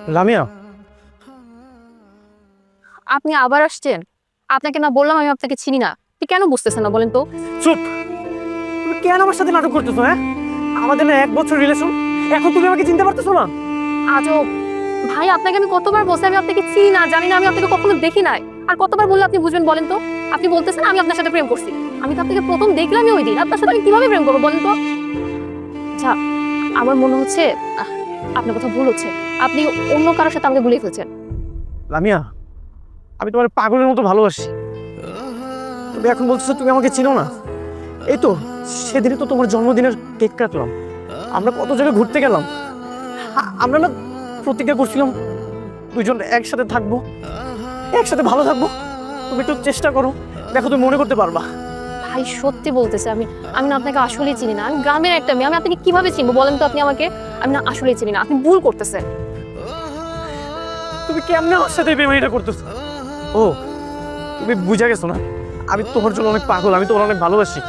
লামিয়া, আপনি আবার আসছেন? আপনাকে না বললাম আমি আপনাকে চিনি না? আপনি কেন বুঝতেছেন না বলেন তো? চুপ। তুমি কেন আমার সাথে নাটক করতেছো? হ্যাঁ, আমাদের না 1 বছর রিলেশন, এখন তুমি আমাকে চিনতে পারতেছো না? আজব। ভাই আপনাকে আমি কতবার বলছি আমি আপনাকে চিনি না, জানি না, আমি আপনাকে কখনো দেখি নাই। আর কতবার বললে আপনি বুঝবেন বলেন তো? আপনি বলতেছেন আমি আপনার সাথে প্রেম করছি। আমি তো আপনাকে প্রথম দেখলামই ওই দিন। আপনার সাথে আমি কিভাবে প্রেম করবো বলেন তো? আচ্ছা, আমার মনে হচ্ছে আপনার কথা ভুল হচ্ছে। আপনি অন্য কারোর সাথে আমাকে ভুলিয়ে ফেলছেন। লামিয়া, আমি তোমার পাগলের মতো ভালোবাসি। তুমি এখন বলছো তুমি আমাকে চিনো না? এই তো সেদিনই তো তোমার জন্মদিনের কেক কাটলাম, আমরা কত জায়গায় ঘুরতে গেলাম। আমরা না প্রতিজ্ঞা করছিলাম দুইজন একসাথে থাকবো, একসাথে ভালো থাকবো। তুমি একটু চেষ্টা করো, দেখো তুমি মনে করতে পারবা। ভাই সত্যি বলতেছে, আমি আমি না আপনাকে আসলেই চিনি না। আমি গ্রামের একটা মেয়ে, আমি আপনাকে কিভাবে চিনবো বলেন তো আপনি আমাকে? আমি না আসলেই চিনি না, আপনি ভুল করতেছেন। তুমি কেমনে আমার সাথে বেমানিটা করতেছো? ও, তুমি বুঝা গেছো না, আমি তোমার জন্য অনেক পাগল, আমি তোমার অনেক ভালোবাসি।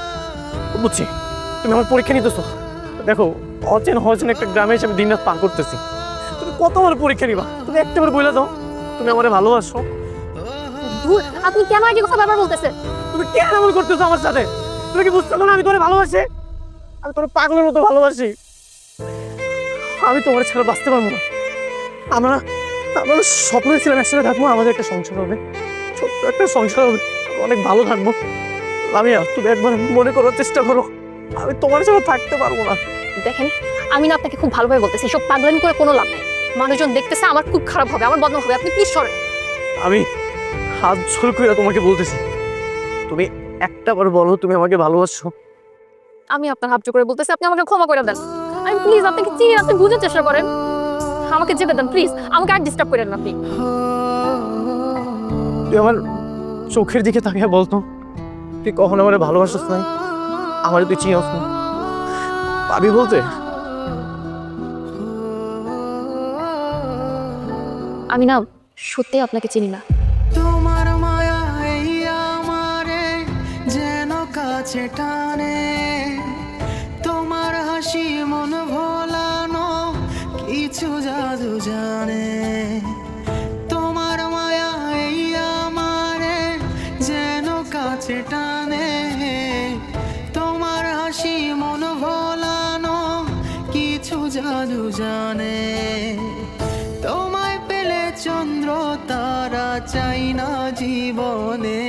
বুঝছি, তুমি আমার পরীক্ষা নিতেছো। দেখো, অচেন একটা গ্রামে এসে আমি দিন রাত পার করতেছি। তুমি কত আমার পরীক্ষা নিবা? তুমি একটাবার বলে দাও তুমি আমারে ভালোবাসো। ধুর, আপনি কেন এই কথা বারবার বলতেছেন? তুমি কেন এমন করতেছো আমার সাথে? তুমি কি বুঝতে পারো না আমি তোমারে ভালোবাসি? আমি তোমার পাগলের মতো ভালোবাসি। আমি তোমার ছাড়া বাঁচতে পারবো না। আমরা আমরা স্বপ্ন ছিলাম একসাথে থাকবো, আমাদের একটা সংসার হবে, ছোট্ট একটা সংসার হবে, আমরা অনেক ভালো থাকবো। লামিয়া, তুমি একবার মনে করার চেষ্টা করো, আমি তোমার ছাড়া থাকতে পারবো না। দেখেন, আমি না আপনাকে খুব ভালোভাবে বলতেছি, সব পাগলামি করে কোনো লাভ নেই। মানুষজন দেখতেছে, আমার খুব খারাপ হবে, আমার বদনাম হবে। আপনি প্লিজ সরেন। আমি হাত জোর করে তোমাকে বলতেছি, তুমি একটাবার বলো তুমি আমাকে ভালোবাসো। আমি আপনার হাত জোড় করে বলতেছি, আপনি আমাকে ক্ষমা করে দেন। আমি প্লিজ আপনাকে চিনি না, আপনি বুঝার চেষ্টা করেন। আমাকে যেতে দেন প্লিজ, আমাকে আর ডিস্টার্ব করেন না আপনি। তুই আমার চোখের দিকে তাকিয়ে বলতো, তুই কখন আমার ভালোবাসিস নাই? আমার তুই চিনস না? পাবি বলতে? আমি না সত্যি আপনাকে চিনি না। তোমার মায়া এই আমারে যেন কাছে টানে, তোমার হাসি মন ভোলানো কিছু জাদু জানে। তোমার মায়া এই আমারে যেন কাছে টানে, তোমার হাসি মন ভোলানো কিছু জাদু জানে। তোমায় পেলে চন্দ্র তারা চাই না জীবনে,